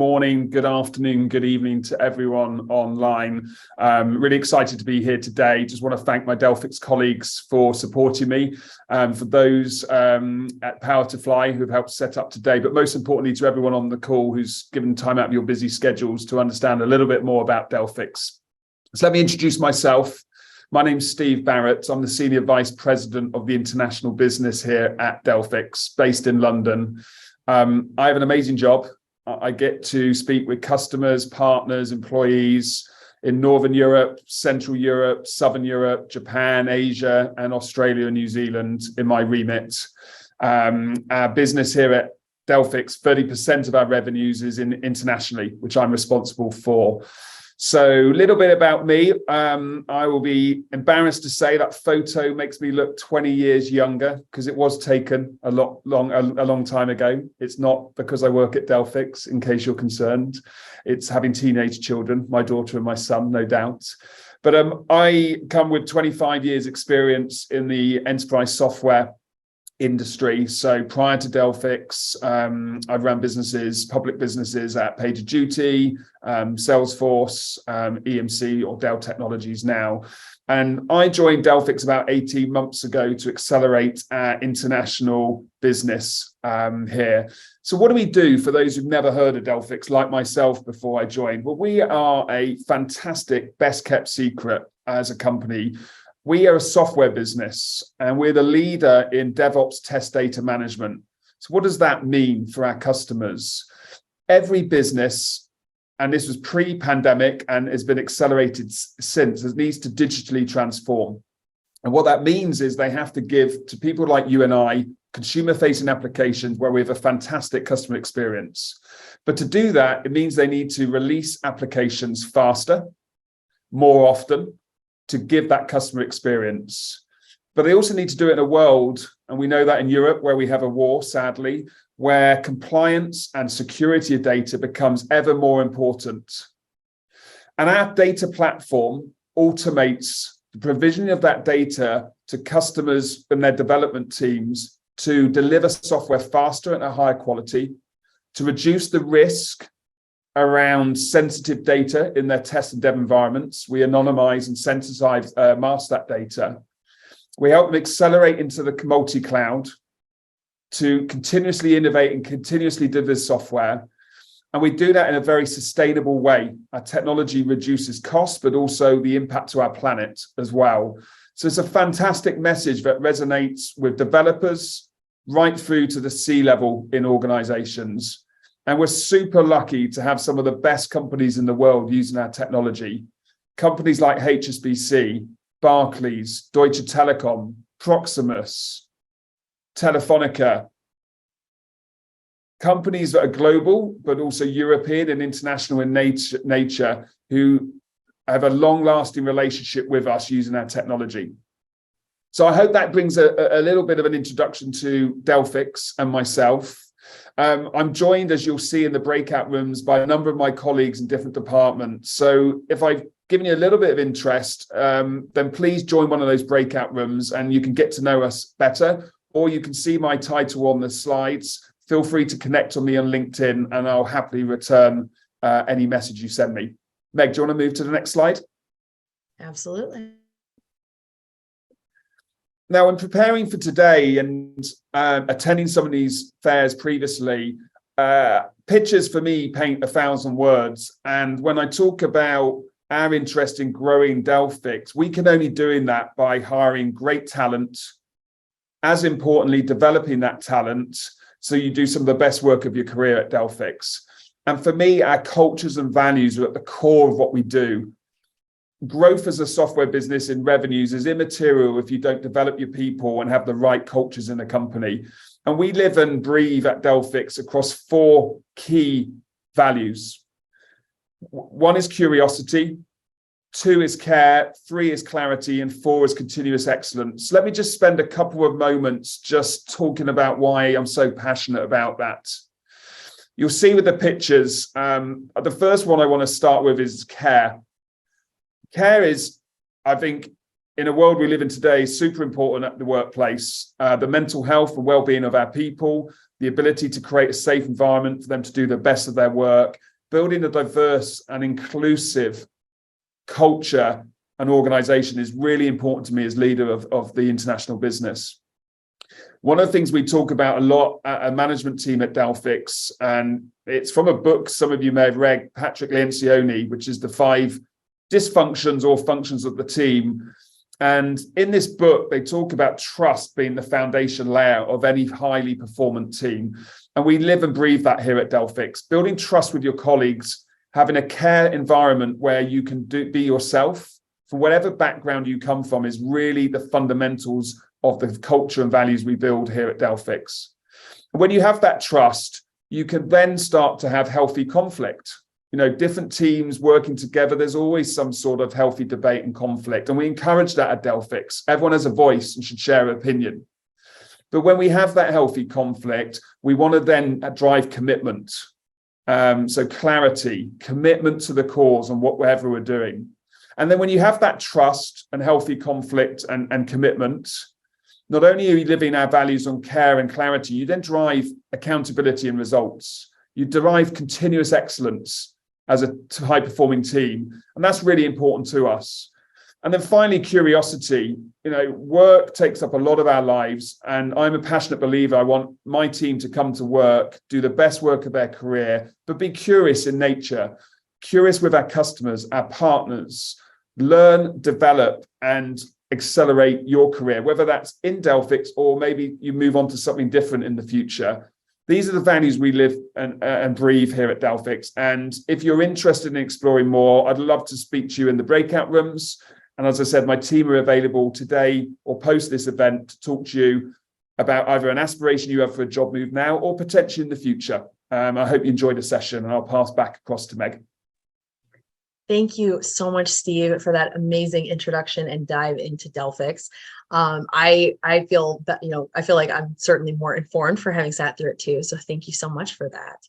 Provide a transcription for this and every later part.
morning, good afternoon, good evening to everyone online. Really excited to be here today. Just want to thank my Delphix colleagues for supporting me, for those at Power to Fly who've helped set up today, but most importantly to everyone on the call who's given time out of your busy schedules to understand a little bit more about Delphix. So let me introduce myself. My name's Steve Barrett. I'm the Senior Vice President of the International Business here at Delphix, based in London. I have an amazing job. I get to speak with customers, partners, employees in Northern Europe, Central Europe, Southern Europe, Japan, Asia, and Australia and New Zealand in my remit. Our business here at Delphix, 30% of our revenues is internationally, which I'm responsible for. So a little bit about me. I will be embarrassed to say that photo makes me look 20 years younger because it was taken a long time ago. It's not because I work at Delphix, in case you're concerned. It's having teenage children, my daughter and my son, no doubt. But I come with 25 years experience in the enterprise software industry. So prior to Delphix, I've run businesses, public businesses at PagerDuty, Salesforce, EMC or Dell Technologies now. And I joined Delphix about 18 months ago to accelerate our international business here. So what do we do for those who've never heard of Delphix, like myself before I joined? Well, we are a fantastic, best kept secret as a company. We are a software business and we're the leader in DevOps test data management. So what does that mean for our customers? Every business, and this was pre-pandemic and has been accelerated since, needs to digitally transform. And what that means is they have to give to people like you and I, consumer-facing applications where we have a fantastic customer experience. But to do that, it means they need to release applications faster, more often, to give that customer experience. But they also need to do it in a world, and we know that in Europe, where we have a war, sadly, where compliance and security of data becomes ever more important. And our data platform automates the provision of that data to customers and their development teams to deliver software faster and at a higher quality, to reduce the risk around sensitive data in their test and dev environments. We anonymize and sensitize, mask that data. We help them accelerate into the multi-cloud to continuously innovate and continuously deliver software. And we do that in a very sustainable way. Our technology reduces costs, but also the impact to our planet as well. So it's a fantastic message that resonates with developers right through to the C-level in organizations. And we're super lucky to have some of the best companies in the world using our technology. Companies like HSBC, Barclays, Deutsche Telekom, Proximus, Telefonica. Companies that are global, but also European and international in nature, who have a long-lasting relationship with us using our technology. So I hope that brings a little bit of an introduction to Delphix and myself. I'm joined, as you'll see in the breakout rooms, by a number of my colleagues in different departments. So if I've given you a little bit of interest, then please join one of those breakout rooms and you can get to know us better, or you can see my title on the slides. Feel free to connect on me on LinkedIn and I'll happily return any message you send me. Meg, do you want to move to the next slide? Absolutely. Now, in preparing for today and attending some of these fairs previously, pictures for me paint 1,000 words. And when I talk about our interest in growing Delphix, we can only do that by hiring great talent, as importantly, developing that talent so you do some of the best work of your career at Delphix. And for me, our cultures and values are at the core of what we do. Growth as a software business in revenues is immaterial if you don't develop your people and have the right cultures in the company. And we live and breathe at Delphix across 4 key values. 1 is curiosity, 2 is care, 3 is clarity, and 4 is continuous excellence. Let me just spend a couple of moments just talking about why I'm so passionate about that. You'll see with the pictures, the first one I want to start with is care. Care is, I think, in a world we live in today, super important at the workplace. The mental health and well-being of our people, the ability to create a safe environment for them to do the best of their work, building a diverse and inclusive culture and organization is really important to me as leader of the international business. One of the things we talk about a lot at a management team at Delphix, and it's from a book some of you may have read, Patrick Lencioni, which is the 5 dysfunctions or functions of the team. And in this book, they talk about trust being the foundation layer of any highly performant team. And we live and breathe that here at Delphix, building trust with your colleagues, having a care environment where you can be yourself from whatever background you come from is really the fundamentals of the culture and values we build here at Delphix. When you have that trust, you can then start to have healthy conflict. You know, different teams working together, there's always some sort of healthy debate and conflict. And we encourage that at Delphix. Everyone has a voice and should share an opinion. But when we have that healthy conflict, we want to then drive commitment. So clarity, commitment to the cause and whatever we're doing. And then when you have that trust and healthy conflict and commitment, not only are you living our values on care and clarity, you then drive accountability and results. You derive continuous excellence as a high-performing team. And that's really important to us. And then finally, curiosity. You know, work takes up a lot of our lives. And I'm a passionate believer. I want my team to come to work, do the best work of their career, but be curious in nature, curious with our customers, our partners, learn, develop, and accelerate your career, whether that's in Delphix or maybe you move on to something different in the future. These are the values we live and breathe here at Delphix. And if you're interested in exploring more, I'd love to speak to you in the breakout rooms. And as I said, my team are available today or post this event to talk to you about either an aspiration you have for a job move now or potentially in the future. I hope you enjoyed the session, and I'll pass back across to Meg. Thank you so much, Steve, for that amazing introduction and dive into Delphix. I feel that, I feel like I'm certainly more informed for having sat through it too. So thank you so much for that.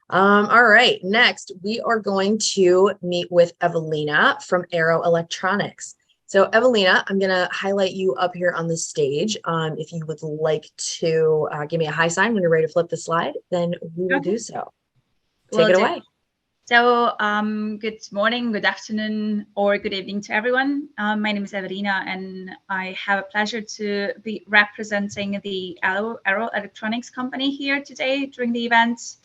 All right, next we are going to meet with Evelina from Aero Electronics. So Evelina, I'm going to highlight you up here on the stage. If you would like to give me a high sign when you're ready to flip the slide, then we will do so. Take it away. So good morning, good afternoon, or good evening to everyone. My name is Evelina, and I have a pleasure to be representing the Aero Electronics company here today during the event.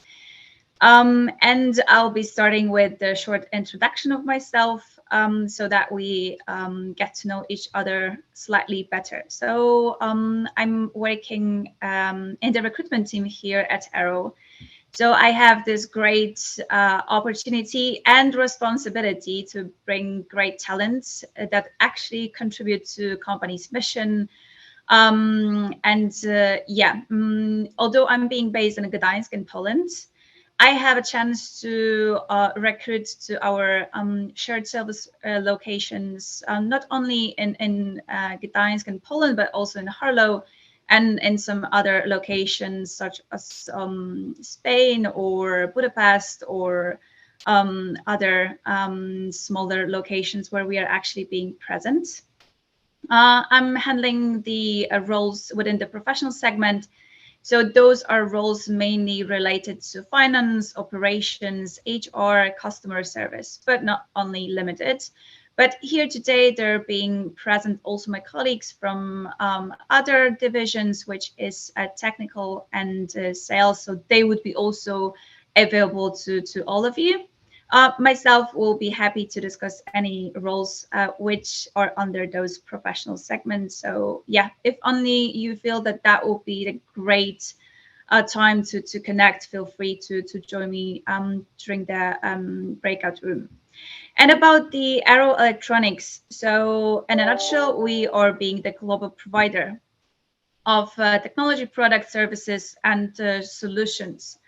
And I'll be starting with a short introduction of myself so that we get to know each other slightly better. So I'm working in the recruitment team here at Aero. So I have this great opportunity and responsibility to bring great talents that actually contribute to company's mission. Although I'm being based in Gdańsk in Poland, I have a chance to recruit to our shared service locations, not only in Gdańsk in Poland, but also in Harlow, and in some other locations such as Spain or Budapest or other smaller locations where we are actually being present. I'm handling the roles within the professional segment. So those are roles mainly related to finance, operations, HR, customer service, but not only limited. But here today, they're being present also my colleagues from other divisions, which is technical and sales. So they would be also available to all of you. Myself will be happy to discuss any roles which are under those professional segments. So yeah, if only you feel that that will be a great time to connect, feel free to join me during the breakout room. And about the Aero Electronics, so in a nutshell, we are being the global provider of technology products, services, and solutions.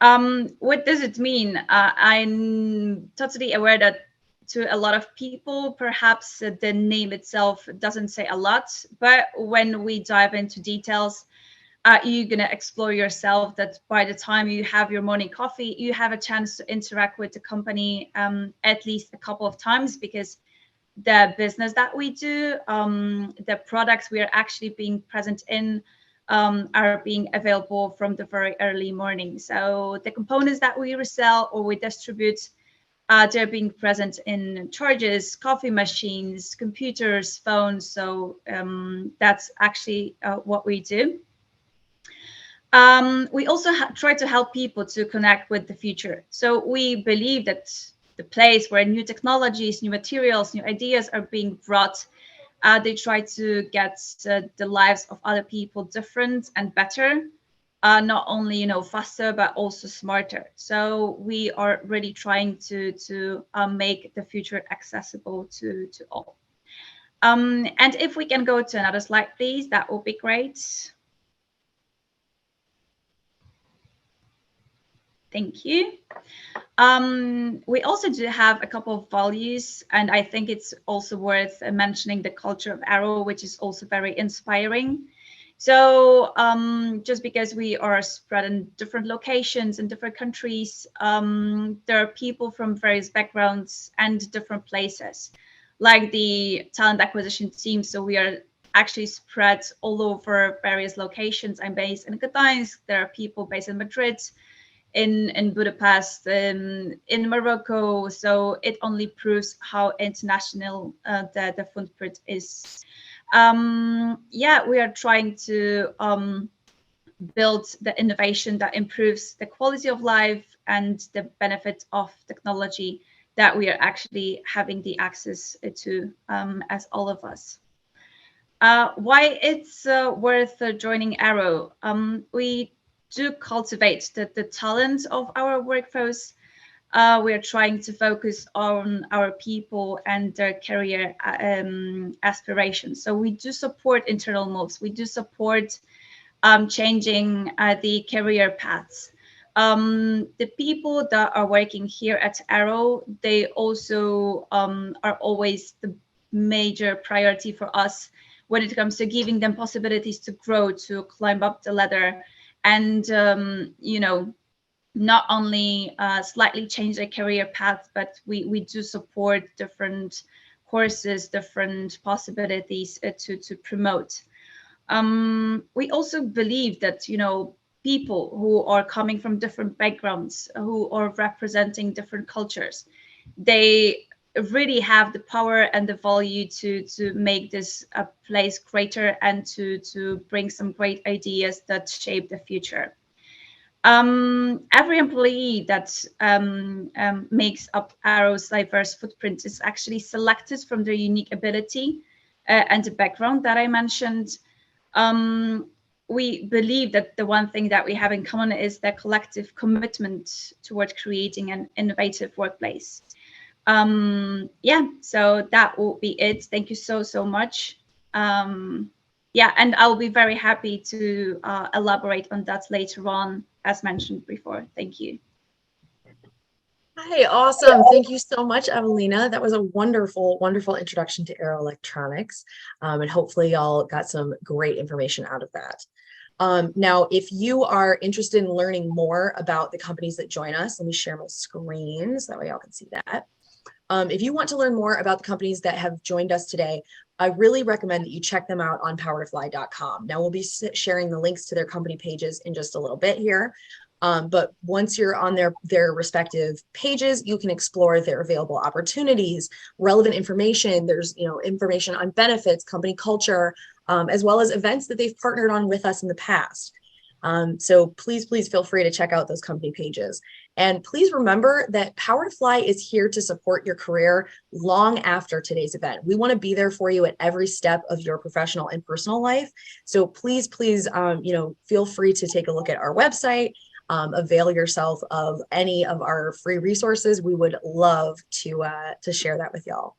What does it mean? I'm totally aware that to a lot of people, perhaps the name itself doesn't say a lot, but when we dive into details, you're going to explore yourself that by the time you have your morning coffee, you have a chance to interact with the company at least a couple of times, because the business that we do, the products we are actually being present in are being available from the very early morning. So the components that we resell or we distribute, they're being present in chargers, coffee machines, computers, phones. So that's actually what we do. We also try to help people to connect with the future. So we believe that the place where new technologies, new materials, new ideas are being brought, they try to get the lives of other people different and better, not only faster but also smarter. So we are really trying to make the future accessible to all. And if we can go to another slide, please, that would be great. Thank you. We also do have a couple of values, and I think it's also worth mentioning the culture of Arrow, which is also very inspiring. So just because we are spread in different locations in different countries, there are people from various backgrounds and different places, like the talent acquisition team. So we are actually spread all over various locations. I'm based in Gdańsk. There are people based in Madrid, in Budapest, in Morocco. So it only proves how international the footprint is. Yeah, we are trying to build the innovation that improves the quality of life and the benefit of technology that we are actually having the access to as all of us. Why it's worth joining Arrow? We do cultivate the talent of our workforce. We are trying to focus on our people and their career aspirations. So we do support internal moves. We do support changing the career paths. The people that are working here at Arrow, they also are always the major priority for us when it comes to giving them possibilities to grow, to climb up the ladder, and not only slightly change their career path, but we do support different courses, different possibilities to promote. We also believe that people who are coming from different backgrounds, who are representing different cultures, they really have the power and the value to make this a place greater and to bring some great ideas that shape the future. Every employee that makes up Arrow's diverse footprint is actually selected from their unique ability and the background that I mentioned. We believe that the one thing that we have in common is the collective commitment toward creating an innovative workplace. Yeah, so that will be it. Thank you so much. Yeah, and I'll be very happy to elaborate on that later on, as mentioned before. Thank you. Hi, awesome. Thank you so much, Evelina. That was a wonderful, wonderful introduction to Arrow Electronics. And hopefully y'all got some great information out of that. Now, if you are interested in learning more about the companies that join us, let me share my screen so that way y'all can see that. If you want to learn more about the companies that have joined us today, I really recommend that you check them out on powertofly.com. Now, we'll be sharing the links to their company pages in just a little bit here. But once you're on their respective pages, you can explore their available opportunities, relevant information. There's information on benefits, company culture, as well as events that they've partnered on with us in the past. So please feel free to check out those company pages. And please remember that Power to Fly is here to support your career long after today's event. We want to be there for you at every step of your professional and personal life. So please, feel free to take a look at our website, avail yourself of any of our free resources. We would love to share that with y'all.